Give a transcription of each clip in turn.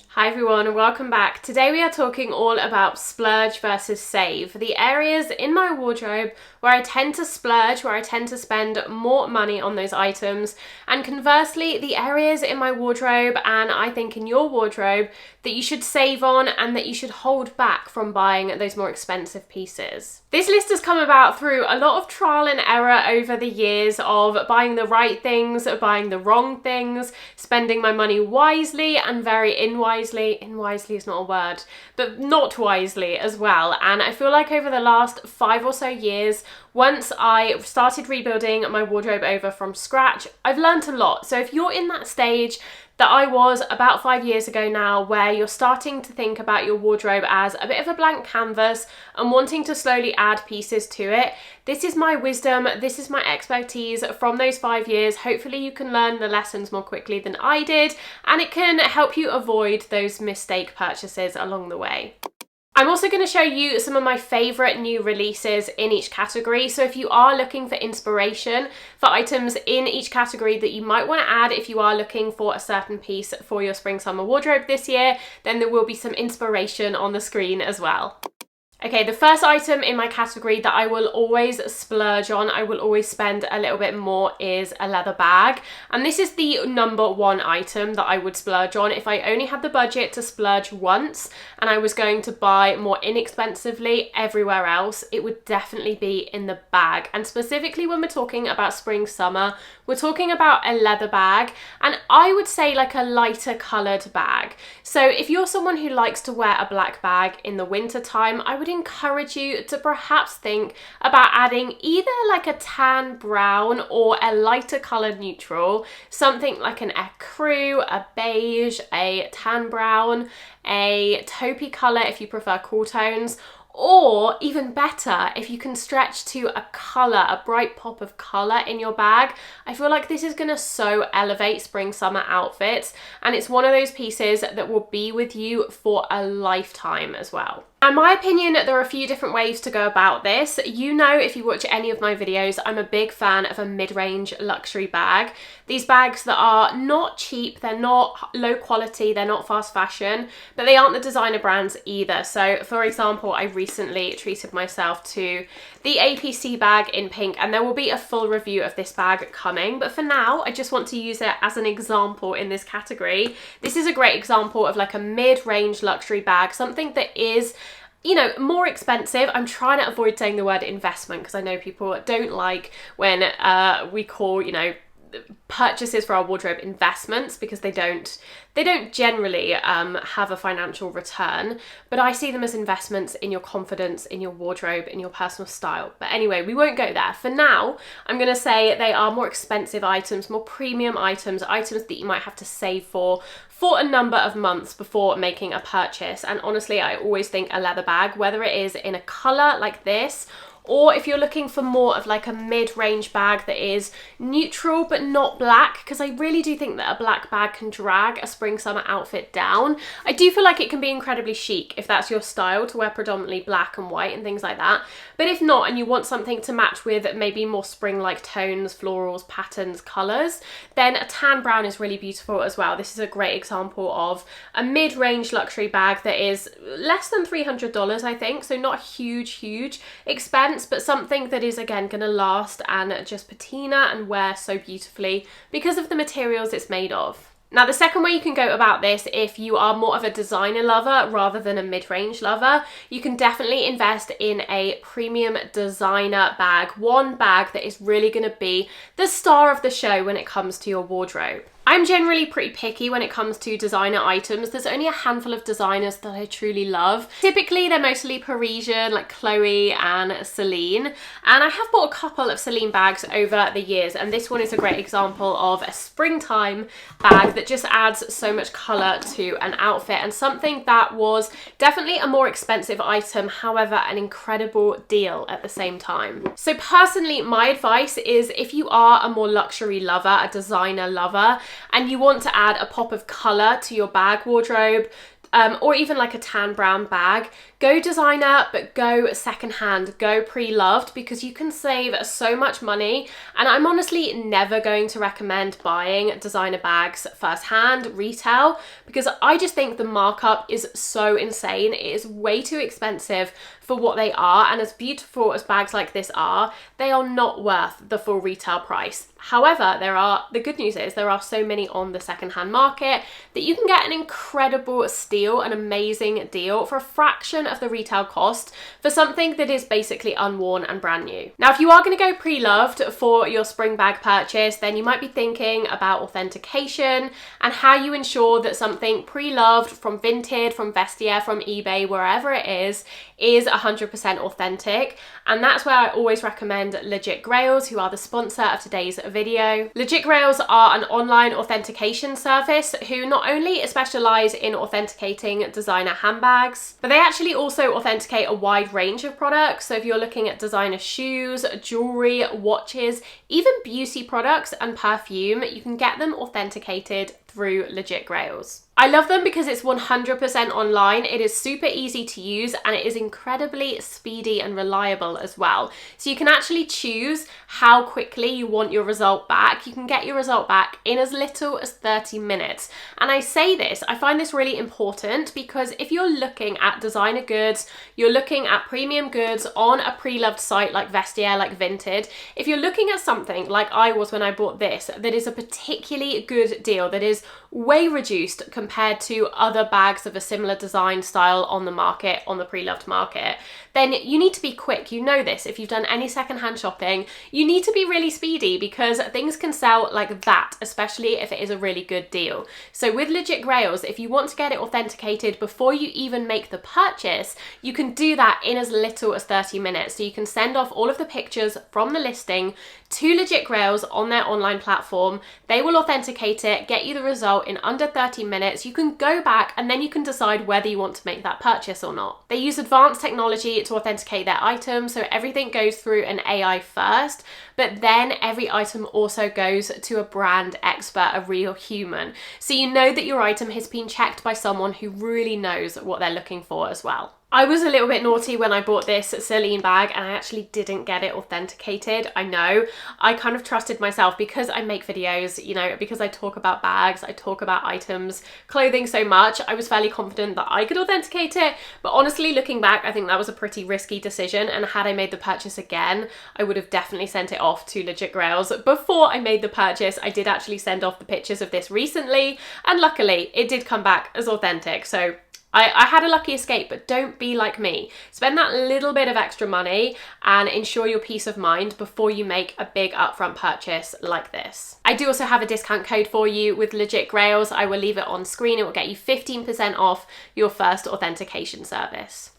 Hi everyone and welcome back. Today we are talking all about splurge versus save, the areas in my wardrobe where I tend to splurge, where I tend to spend more money on those items, and conversely the areas in my wardrobe and I think in your wardrobe that you should save on and that you should hold back from buying those more expensive pieces. This list has come about through a lot of trial and error over the years of buying the right things, buying the wrong things, spending my money wisely and very unwisely. Unwisely is not a word, but not wisely as well. And I feel like over the last 5 or so years, once I started rebuilding my wardrobe over from scratch, I've learned a lot. So if you're in that stage that I was about 5 years ago now, where you're starting to think about your wardrobe as a bit of a blank canvas and wanting to slowly add pieces to it, this is my wisdom, this is my expertise from those 5 years. Hopefully you can learn the lessons more quickly than I did, and it can help you avoid those mistake purchases along the way. I'm also going to show you some of my favourite new releases in each category. So if you are looking for inspiration for items in each category that you might want to add if you are looking for a certain piece for your spring-summer wardrobe this year, then there will be some inspiration on the screen as well. Okay, the first item in my category that I will always splurge on, I will always spend a little bit more, is a leather bag. And this is the number one item that I would splurge on. If I only had the budget to splurge once and I was going to buy more inexpensively everywhere else, it would definitely be in the bag. And specifically when we're talking about spring, summer, we're talking about a leather bag, and I would say like a lighter coloured bag. So if you're someone who likes to wear a black bag in the winter time, I would encourage you to perhaps think about adding either like a tan brown or a lighter coloured neutral, something like an ecru, a beige, a tan brown, a taupey colour if you prefer cool tones, or even better, if you can stretch to a colour, a bright pop of colour in your bag. I feel like this is going to so elevate spring summer outfits, and it's one of those pieces that will be with you for a lifetime as well. In my opinion, there are a few different ways to go about this. You know, if you watch any of my videos, I'm a big fan of a mid-range luxury bag. These bags that are not cheap, they're not low quality, they're not fast fashion, but they aren't the designer brands either. So for example, I recently treated myself to the APC bag in pink, and there will be a full review of this bag coming. But for now, I just want to use it as an example in this category. This is a great example of like a mid-range luxury bag, something that is, you know, more expensive. I'm trying to avoid saying the word investment because I know people don't like when we call, you know, purchases for our wardrobe investments, because they don't generally have a financial return, but I see them as investments in your confidence, in your wardrobe, in your personal style. But anyway, we won't go there. For now, I'm going to say they are more expensive items, more premium items, items that you might have to save for a number of months before making a purchase. And honestly, I always think a leather bag, whether it is in a colour like this, or if you're looking for more of like a mid-range bag that is neutral but not black, because I really do think that a black bag can drag a spring-summer outfit down. I do feel like it can be incredibly chic if that's your style, to wear predominantly black and white and things like that. But if not, and you want something to match with maybe more spring-like tones, florals, patterns, colours, then a tan brown is really beautiful as well. This is a great example of a mid-range luxury bag that is less than $300, I think, so not huge expense, but something that is again going to last and just patina and wear so beautifully because of the materials it's made of. Now, the second way you can go about this, if you are more of a designer lover rather than a mid-range lover, you can definitely invest in a premium designer bag, one bag that is really going to be the star of the show when it comes to your wardrobe. I'm generally pretty picky when it comes to designer items. There's only a handful of designers that I truly love. Typically, they're mostly Parisian, like Chloe and Celine. And I have bought a couple of Celine bags over the years, and this one is a great example of a springtime bag that just adds so much colour to an outfit, and something that was definitely a more expensive item, however, an incredible deal at the same time. So personally, my advice is if you are a more luxury lover, a designer lover, and you want to add a pop of colour to your bag wardrobe, or even like a tan brown bag, go designer, but go secondhand, go pre-loved, because you can save so much money. And I'm honestly never going to recommend buying designer bags firsthand, retail, because I just think the markup is so insane. It is way too expensive for what they are, and as beautiful as bags like this are, they are not worth the full retail price. However, the good news is there are so many on the secondhand market that you can get an incredible steal, an amazing deal for a fraction of the retail cost for something that is basically unworn and brand new. Now, if you are going to go pre-loved for your spring bag purchase, then you might be thinking about authentication and how you ensure that something pre-loved from Vinted, from Vestiaire, from eBay, wherever it is 100% authentic. And that's where I always recommend Legit Grails, who are the sponsor of today's video. Legit Grails are an online authentication service who not only specialize in authenticating designer handbags, but they actually also authenticate a wide range of products. So if you're looking at designer shoes, jewelry, watches, even beauty products and perfume, you can get them authenticated through Legit Grails. I love them because it's 100% online, it is super easy to use, and it is incredibly speedy and reliable as well. So you can actually choose how quickly you want your result back. You can get your result back in as little as 30 minutes. And I say this, I find this really important because if you're looking at designer goods, you're looking at premium goods on a pre-loved site like Vestiaire, like Vinted, if you're looking at something like I was when I bought this, that is a particularly good deal, that is way reduced compared to other bags of a similar design style on the market, on the pre-loved market, then you need to be quick. You know this, if you've done any secondhand shopping, you need to be really speedy because things can sell like that, especially if it is a really good deal. So with Legit Grails, if you want to get it authenticated before you even make the purchase, you can do that in as little as 30 minutes. So you can send off all of the pictures from the listing to Legit Grails on their online platform. They will authenticate it, get you the result in under 30 minutes. You can go back and then you can decide whether you want to make that purchase or not. They use advanced technology to authenticate their items, so everything goes through an AI first, but then every item also goes to a brand expert, a real human. So you know that your item has been checked by someone who really knows what they're looking for as well. I was a little bit naughty when I bought this Celine bag and I actually didn't get it authenticated. I know, I kind of trusted myself because I make videos, you know, because I talk about bags, I talk about items, clothing so much. I was fairly confident that I could authenticate it, but honestly, looking back, I think that was a pretty risky decision, and had I made the purchase again, I would have definitely sent it off to Legit Grails. Before I made the purchase, I did actually send off the pictures of this recently, and luckily it did come back as authentic. So I had a lucky escape, but don't be like me. Spend that little bit of extra money and ensure your peace of mind before you make a big upfront purchase like this. I do also have a discount code for you with Legit Grails. I will leave it on screen. It will get you 15% off your first authentication service.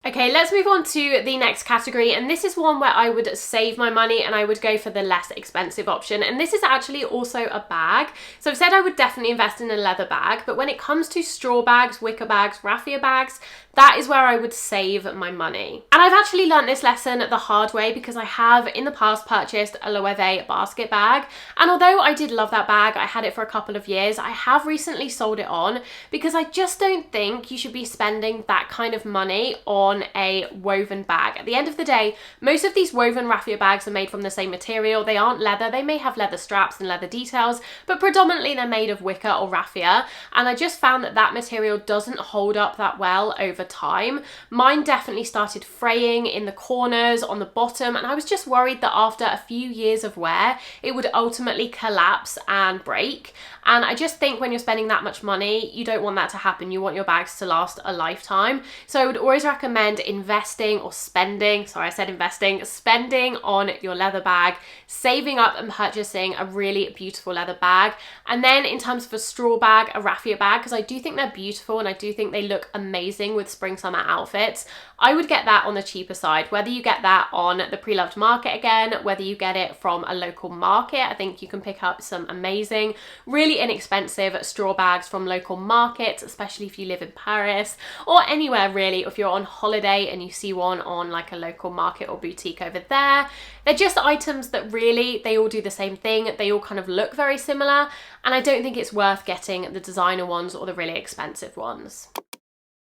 Okay, let's move on to the next category, and this is one where I would save my money and I would go for the less expensive option, and this is actually also a bag. So I've said I would definitely invest in a leather bag, but when it comes to straw bags, wicker bags, raffia bags, that is where I would save my money. And I've actually learned this lesson the hard way because I have in the past purchased a Loewe basket bag, and although I did love that bag, I had it for a couple of years, I have recently sold it on because I just don't think you should be spending that kind of money on a woven bag. At the end of the day, most of these woven raffia bags are made from the same material. They aren't leather. They may have leather straps and leather details, but predominantly they're made of wicker or raffia, and I just found that that material doesn't hold up that well over time. Mine definitely started fraying in the corners, on the bottom, and I was just worried that after a few years of wear, it would ultimately collapse and break. And I just think when you're spending that much money, you don't want that to happen. You want your bags to last a lifetime. So I would always recommend investing or spending, sorry, I said investing, spending on your leather bag, saving up and purchasing a really beautiful leather bag. And then in terms of a straw bag, a raffia bag, because I do think they're beautiful and I do think they look amazing with spring summer outfits, I would get that on the cheaper side. Whether you get that on the pre-loved market again, whether you get it from a local market, I think you can pick up some amazing, really inexpensive straw bags from local markets, especially if you live in Paris or anywhere really, if you're on holiday holiday and you see one on like a local market or boutique over there. They're just items that really, they all do the same thing. They all kind of look very similar, and I don't think it's worth getting the designer ones or the really expensive ones.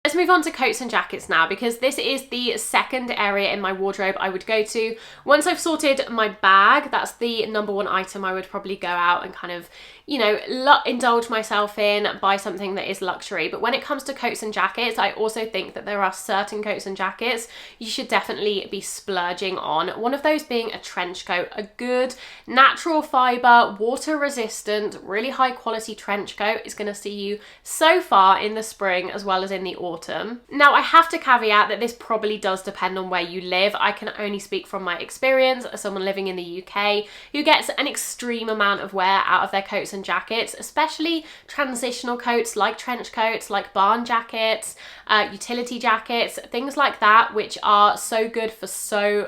Let's move on to coats and jackets now, because this is the second area in my wardrobe I would go to. Once I've sorted my bag, that's the number one item I would probably go out and kind of, you know, indulge myself in, buy something that is luxury. But when it comes to coats and jackets, I also think that there are certain coats and jackets you should definitely be splurging on. One of those being a trench coat, a good natural fiber, water resistant, really high quality trench coat is going to see you so far in the spring as well as in the autumn. Now, I have to caveat that this probably does depend on where you live. I can only speak from my experience as someone living in the UK who gets an extreme amount of wear out of their coats and jackets, especially transitional coats like trench coats, like barn jackets, utility jackets, things like that, which are so good for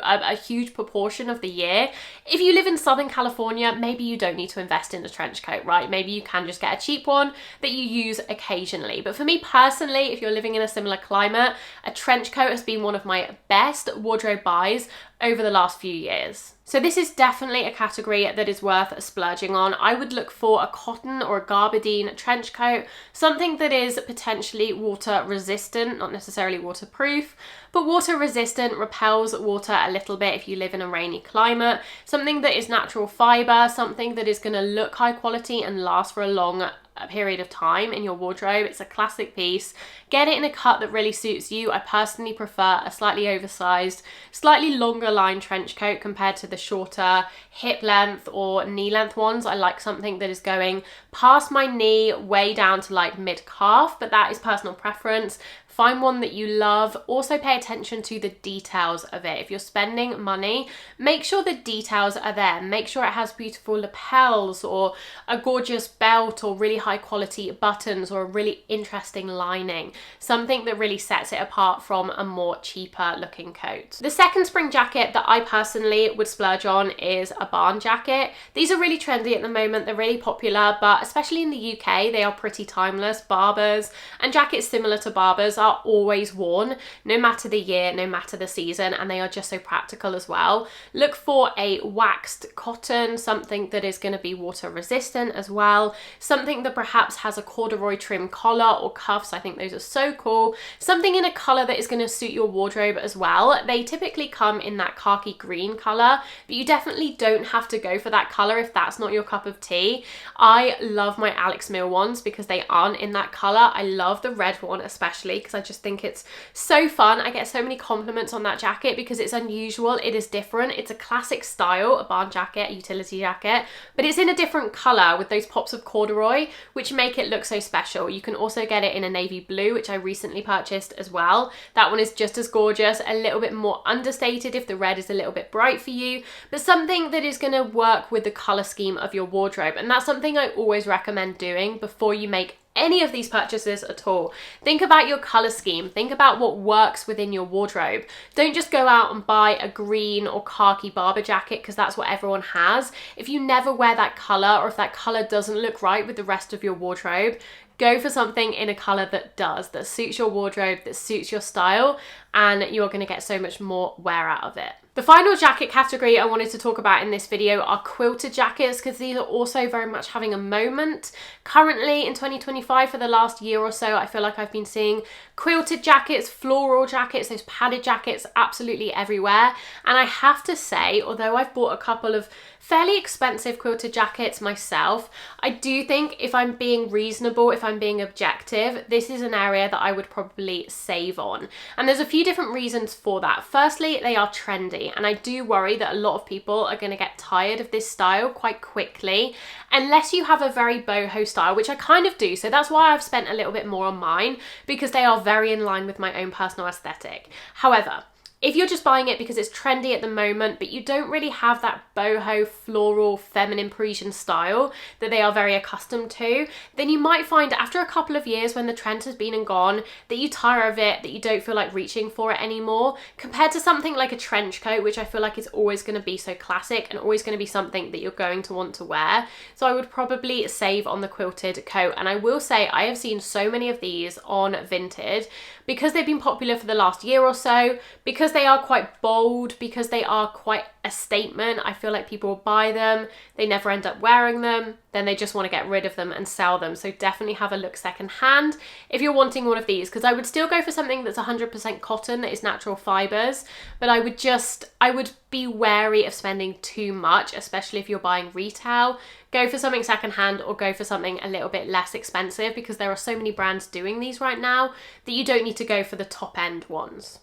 a huge proportion of the year. If you live in Southern California, maybe you don't need to invest in a trench coat, right? Maybe you can just get a cheap one that you use occasionally. But for me personally, if you're living in a similar climate, a trench coat has been one of my best wardrobe buys over the last few years. So this is definitely a category that is worth splurging on. I would look for a cotton or a gabardine trench coat, something that is potentially water resistant, not necessarily waterproof, but water resistant, repels water a little bit if you live in a rainy climate, something that is natural fiber, something that is going to look high quality and last for a long period of time in your wardrobe. It's a classic piece. Get it in a cut that really suits you. I personally prefer a slightly oversized, slightly longer line trench coat compared to the shorter hip length or knee length ones. I like something that is going past my knee, way down to like mid calf, but that is personal preference. Find one that you love. Also pay attention to the details of it. If you're spending money, make sure the details are there. Make sure it has beautiful lapels or a gorgeous belt or really high quality buttons or a really interesting lining. Something that really sets it apart from a more cheaper looking coat. The second spring jacket that I personally would splurge on is a barn jacket. These are really trendy at the moment. They're really popular, but especially in the UK, they are pretty timeless. Barbers and jackets similar to Barbers are always worn, no matter the year, no matter the season, and they are just so practical as well. Look for a waxed cotton, something that is going to be water resistant as well, something that perhaps has a corduroy trim collar or cuffs. I think those are so cool. Something in a color that is going to suit your wardrobe as well. They typically come in that khaki green color, but you definitely don't have to go for that color if that's not your cup of tea. I love my Alex Mill ones because they aren't in that color. I love the red one especially because I just think it's so fun. I get so many compliments on that jacket because it's unusual, it is different, it's a classic style, a barn jacket, a utility jacket, but it's in a different color with those pops of corduroy, which make it look so special. You can also get it in a navy blue, which I recently purchased as well. That one is just as gorgeous, a little bit more understated if the red is a little bit bright for you, but something that is going to work with the color scheme of your wardrobe. And that's something I always recommend doing before you make any of these purchases at all. Think about your color scheme. Think about what works within your wardrobe. Don't just go out and buy a green or khaki Barber jacket because that's what everyone has. If you never wear that color, or if that color doesn't look right with the rest of your wardrobe, go for something in a color that does, that suits your wardrobe, that suits your style, and you're going to get so much more wear out of it. The final jacket category I wanted to talk about in this video are quilted jackets, because these are also very much having a moment. Currently in 2025, for the last year or so, I feel like I've been seeing quilted jackets, floral jackets, those padded jackets absolutely everywhere. And I have to say, although I've bought a couple of fairly expensive quilted jackets myself, I do think if I'm being reasonable, if I'm being objective, this is an area that I would probably save on. And there's a few different reasons for that. Firstly, they are trendy, and I do worry that a lot of people are going to get tired of this style quite quickly, unless you have a very boho style, which I kind of do. So that's why I've spent a little bit more on mine, because they are very in line with my own personal aesthetic. However, If you're just buying it because it's trendy at the moment, but you don't really have that boho, floral, feminine Parisian style that they are very accustomed to, then you might find after a couple of years when the trend has been and gone that you tire of it, that you don't feel like reaching for it anymore, compared to something like a trench coat, which I feel like is always going to be so classic and always going to be something that you're going to want to wear. So I would probably save on the quilted coat. And I will say I have seen so many of these on Vinted because they've been popular for the last year or so, because they are quite bold, because they are quite a statement. I feel like people will buy them, they never end up wearing them, then they just want to get rid of them and sell them. So definitely have a look secondhand if you're wanting one of these, because I would still go for something that's 100% cotton, that is natural fibers, but I would be wary of spending too much, especially if you're buying retail. Go for something secondhand or go for something a little bit less expensive, because there are so many brands doing these right now that you don't need to go for the top end ones.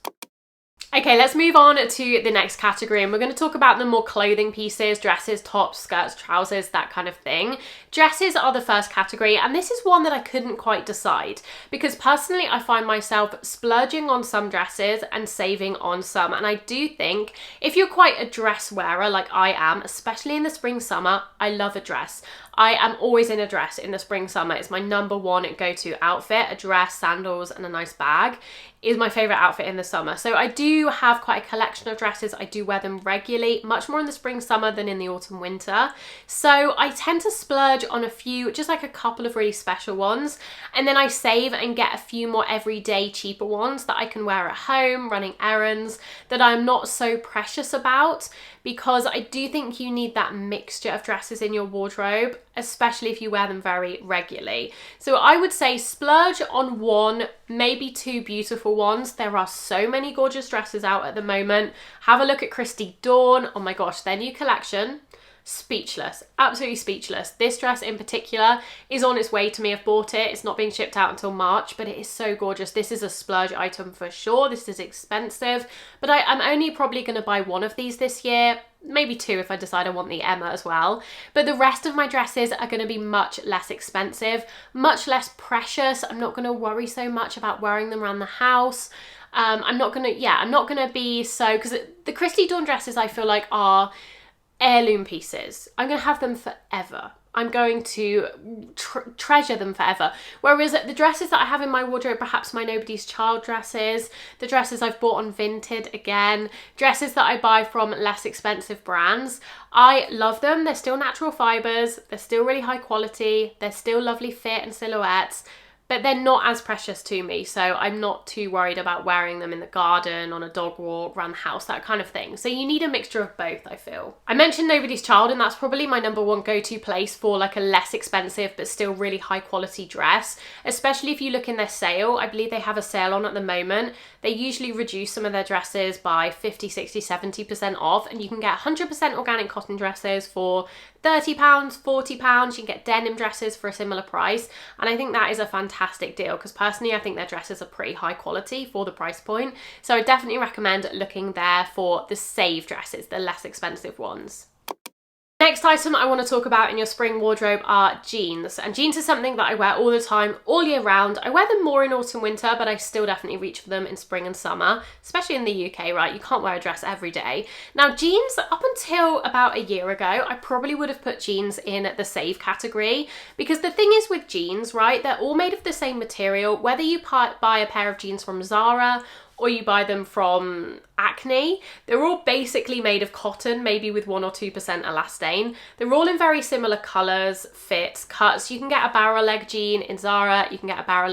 Okay, let's move on to the next category, and we're going to talk about the more clothing pieces, dresses, tops, skirts, trousers, that kind of thing. Dresses are the first category, and this is one that I couldn't quite decide, because personally I find myself splurging on some dresses and saving on some. And I do think if you're quite a dress wearer like I am, especially in the spring summer, I love a dress. I am always in a dress in the spring summer. It's my number one go-to outfit. A dress, sandals, and a nice bag is my favorite outfit in the summer. So I do have quite a collection of dresses. I do wear them regularly, much more in the spring summer than in the autumn winter. So I tend to splurge on a few, just like a couple of really special ones, and then I save and get a few more everyday cheaper ones that I can wear at home, running errands, that I'm not so precious about, because I do think you need that mixture of dresses in your wardrobe, especially if you wear them very regularly. So I would say splurge on one, maybe two beautiful ones. There are so many gorgeous dresses out at the moment. Have a look at Christy Dawn. Oh my gosh, their new collection. Speechless, absolutely speechless. This dress in particular is on its way to me. I've bought it. It's not being shipped out until March, but it is so gorgeous. This is a splurge item for sure. This is expensive, but I'm only probably going to buy one of these this year, maybe two if I decide I want the Emma as well. But the rest of my dresses are going to be much less expensive, much less precious. I'm not going to worry so much about wearing them around the house. I'm not going to be so, because the Christy Dawn dresses I feel like are heirloom pieces. I'm going to have them forever. I'm going to treasure them forever. Whereas the dresses that I have in my wardrobe, perhaps my Nobody's Child dresses, the dresses I've bought on Vinted, again, dresses that I buy from less expensive brands, I love them. They're still natural fibers. They're still really high quality. They're still lovely fit and silhouettes, but they're not as precious to me, so I'm not too worried about wearing them in the garden, on a dog walk, around the house, that kind of thing. So you need a mixture of both, I feel. I mentioned Nobody's Child, and that's probably my number one go-to place for like a less expensive but still really high quality dress, especially if you look in their sale. I believe they have a sale on at the moment. They usually reduce some of their dresses by 50, 60, 70% off, and you can get 100% organic cotton dresses for £30, £40. You can get denim dresses for a similar price, and I think that is a fantastic deal, because personally I think their dresses are pretty high quality for the price point. So I definitely recommend looking there for the save dresses, the less expensive ones. Next item I want to talk about in your spring wardrobe are jeans. And jeans is something that I wear all the time, all year round. I wear them more in autumn, winter, but I still definitely reach for them in spring and summer, especially in the UK, right? You can't wear a dress every day. Now jeans, up until about a year ago, I probably would have put jeans in the save category, because the thing is with jeans, right, they're all made of the same material. Whether you buy a pair of jeans from Zara or you buy them from Acne, they're all basically made of cotton, maybe with 1 or 2% elastane. They're all in very similar colours, fits, cuts. You can get a barrel leg jean in Zara, you can get a barrel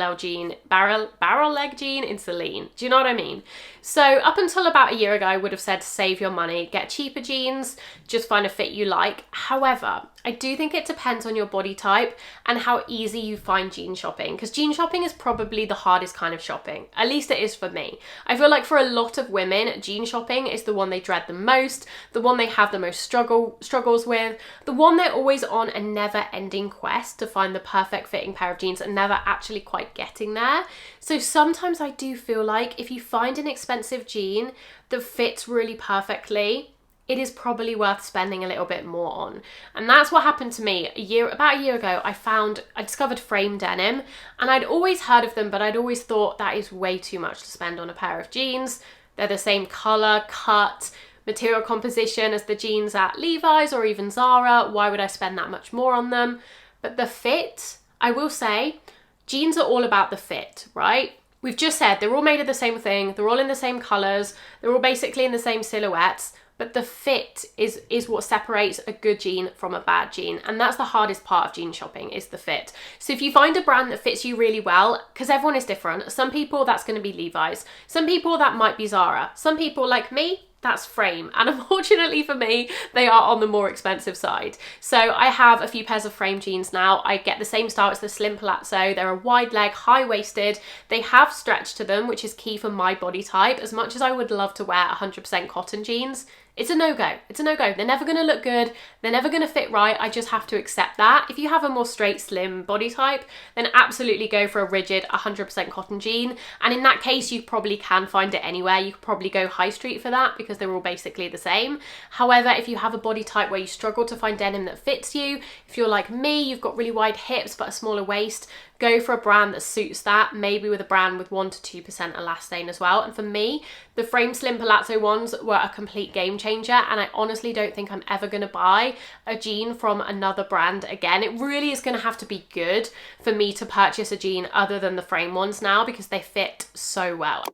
leg jean in Celine. Do you know what I mean? So up until about a year ago, I would have said save your money, get cheaper jeans, just find a fit you like. However, I do think it depends on your body type and how easy you find jean shopping, because jean shopping is probably the hardest kind of shopping. At least it is for me. I feel like for a lot of women, jean shopping is the one they dread the most, the one they have the most struggles with, the one they're always on a never-ending quest to find the perfect fitting pair of jeans and never actually quite getting there. So sometimes I do feel like if you find an expensive jean that fits really perfectly, it is probably worth spending a little bit more on. And that's what happened to me about a year ago. I discovered frame denim, and I'd always heard of them, but I'd always thought that is way too much to spend on a pair of jeans. they're the same color, cut, material composition as the jeans at Levi's or even Zara. Why would I spend that much more on them? But the fit, I will say, jeans are all about the fit, right? We've just said they're all made of the same thing, they're all in the same colors, they're all basically in the same silhouettes, but the fit is what separates a good jean from a bad jean. And that's the hardest part of jean shopping, is the fit. So if you find a brand that fits you really well, because everyone is different, some people that's going to be Levi's, some people that might be Zara, some people like me, that's Frame. And unfortunately for me, they are on the more expensive side. So I have a few pairs of Frame jeans now. I get the same style as the slim palazzo. They're a wide leg, high waisted. They have stretch to them, which is key for my body type. As much as I would love to wear 100% cotton jeans, it's a no-go. It's a no-go. They're never going to look good. They're never going to fit right. I just have to accept that. If you have a more straight, slim body type, then absolutely go for a rigid 100% cotton jean. And in that case, you probably can find it anywhere. You could probably go high street for that because they're all basically the same. However, if you have a body type where you struggle to find denim that fits you, if you're like me, you've got really wide hips but a smaller waist, go for a brand that suits that, maybe with a brand with 1 to 2% elastane as well. And for me, the Frame Slim Palazzo ones were a complete game changer, and I honestly don't think I'm ever going to buy a jean from another brand again. It really is going to have to be good for me to purchase a jean other than the Frame ones now, because they fit so well.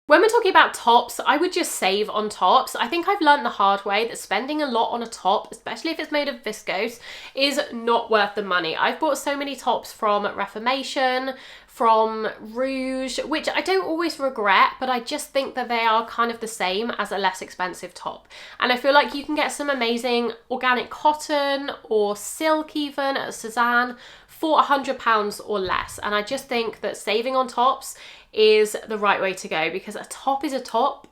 When we're talking about tops, I would just save on tops. I think I've learned the hard way that spending a lot on a top, especially if it's made of viscose, is not worth the money. I've bought so many tops from Reformation, from Rouge, which I don't always regret, but I just think that they are kind of the same as a less expensive top. And I feel like you can get some amazing organic cotton or silk even at Sezane for £100 or less. And I just think that saving on tops is the right way to go, because a top is a top.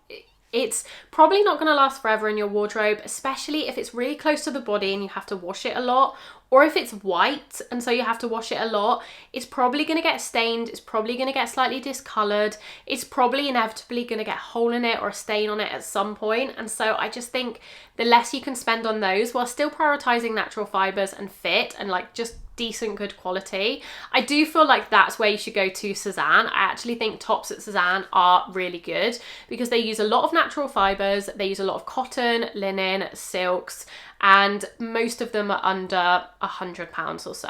It's probably not going to last forever in your wardrobe, especially if it's really close to the body and you have to wash it a lot, or if it's white and so you have to wash it a lot. It's probably going to get stained, it's probably going to get slightly discolored, it's probably inevitably going to get a hole in it or a stain on it at some point. And so I just think the less you can spend on those while still prioritizing natural fibers and fit and like just decent good quality, I do feel like that's where you should go to Sezane. I actually think tops at Sezane are really good because they use a lot of natural fibers, they use a lot of cotton, linen, silks, and most of them are under £100 or so.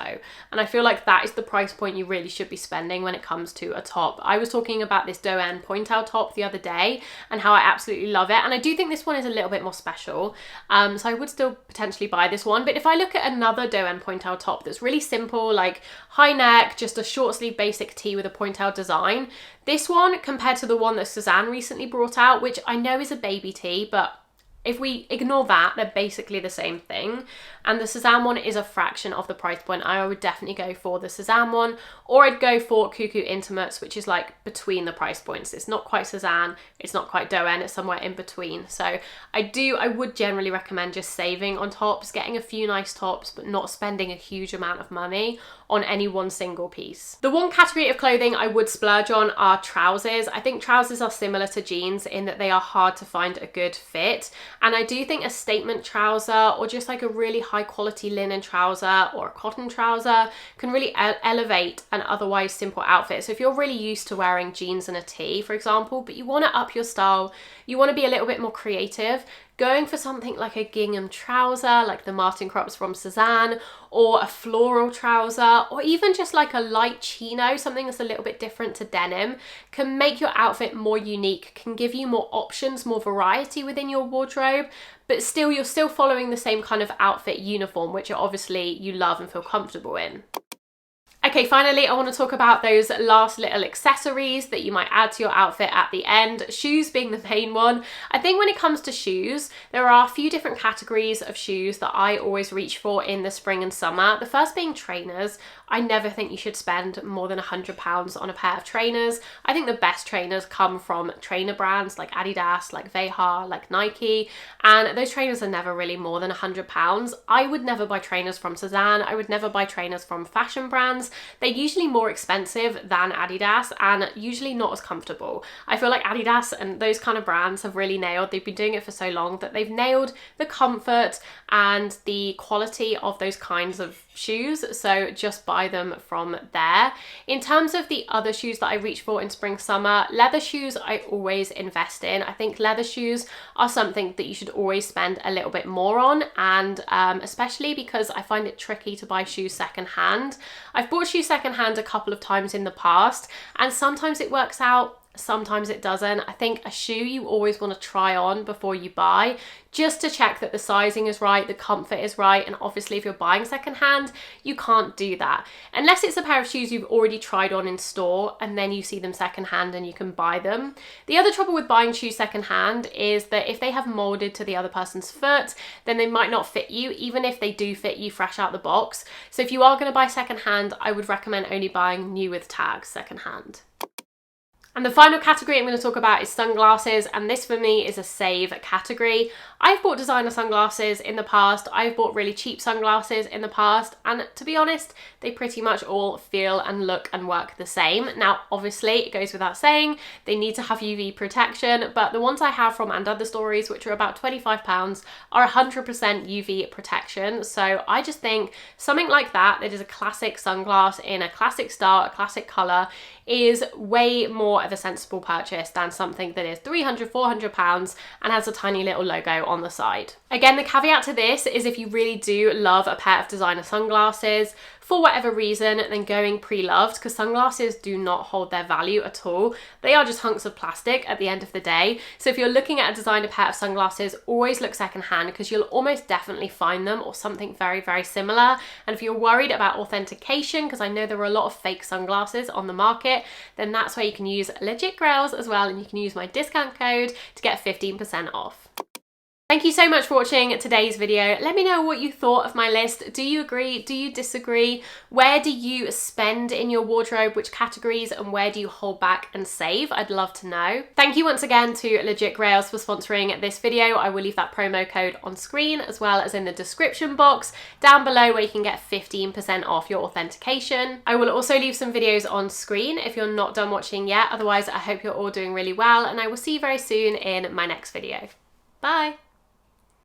And I feel like that is the price point you really should be spending when it comes to a top. I was talking about this Doen Pointel top the other day and how I absolutely love it. And I do think this one is a little bit more special. So I would still potentially buy this one. But if I look at another Doen Pointel top that's really simple, like high neck, just a short sleeve basic tee with a Pointel design, this one compared to the one that Sezane recently brought out, which I know is a baby tee, but if we ignore that, they're basically the same thing. And the Sezane one is a fraction of the price point. I would definitely go for the Sezane one, or I'd go for Cuckoo Intimates, which is like between the price points. It's not quite Sezane, it's not quite Doen, it's somewhere in between. So I would generally recommend just saving on tops, getting a few nice tops, but not spending a huge amount of money on any one single piece. The one category of clothing I would splurge on are trousers. I think trousers are similar to jeans in that they are hard to find a good fit. And I do think a statement trouser or just like a really high quality linen trouser or a cotton trouser can really elevate an otherwise simple outfit. So if you're really used to wearing jeans and a tee, for example, but you want to up your style, you want to be a little bit more creative, going for something like a gingham trouser, like the Martin Crops from Sezane, or a floral trouser, or even just like a light chino, something that's a little bit different to denim, can make your outfit more unique, can give you more options, more variety within your wardrobe, but still you're still following the same kind of outfit uniform, which obviously you love and feel comfortable in. Okay, finally, I want to talk about those last little accessories that you might add to your outfit at the end, shoes being the main one. I think when it comes to shoes, there are a few different categories of shoes that I always reach for in the spring and summer. The first being trainers. I never think you should spend more than £100 on a pair of trainers. I think the best trainers come from trainer brands like Adidas, like Veja, like Nike, and those trainers are never really more than £100. I would never buy trainers from Sezane. I would never buy trainers from fashion brands. they're usually more expensive than Adidas and usually not as comfortable. I feel like Adidas and those kind of brands have really nailed, they've been doing it for so long that they've nailed the comfort and the quality of those kinds of shoes, so just buy them from there. In terms of the other shoes that I reach for in spring summer, leather shoes I always invest in. I think leather shoes are something that you should always spend a little bit more on, and especially because I find it tricky to buy shoes secondhand. I've bought shoes secondhand a couple of times in the past, and sometimes it works out, sometimes it doesn't. I think a shoe you always want to try on before you buy, just to check that the sizing is right, the comfort is right, and obviously if you're buying secondhand, you can't do that. Unless it's a pair of shoes you've already tried on in store and then you see them secondhand and you can buy them. The other trouble with buying shoes secondhand is that if they have molded to the other person's foot, then they might not fit you, even if they do fit you fresh out the box. So if you are going to buy secondhand, I would recommend only buying new with tags secondhand. And the final category I'm going to talk about is sunglasses, and this for me is a save category. I've bought designer sunglasses in the past, I've bought really cheap sunglasses in the past, and to be honest, they pretty much all feel and look and work the same. Now, obviously, it goes without saying, they need to have UV protection, but the ones I have from And Other Stories, which are about £25, are 100% UV protection. So I just think something like that is a classic sunglass in a classic style, a classic colour, is way more of a sensible purchase than something that is £300, £400 and has a tiny little logo on the side. Again, the caveat to this is if you really do love a pair of designer sunglasses, for whatever reason, then going pre-loved, because sunglasses do not hold their value at all. They are just hunks of plastic at the end of the day. So if you're looking at a designer pair of sunglasses, always look secondhand, because you'll almost definitely find them or something very, very similar. And if you're worried about authentication, because I know there are a lot of fake sunglasses on the market, then that's where you can use Legit Grails as well, and you can use my discount code to get 15% off. Thank you so much for watching today's video. Let me know what you thought of my list. Do you agree? Do you disagree? Where do you spend in your wardrobe? Which categories, and where do you hold back and save? I'd love to know. Thank you once again to Legit Grails for sponsoring this video. I will leave that promo code on screen as well as in the description box down below, where you can get 15% off your authentication. I will also leave some videos on screen if you're not done watching yet. Otherwise, I hope you're all doing really well, and I will see you very soon in my next video. Bye.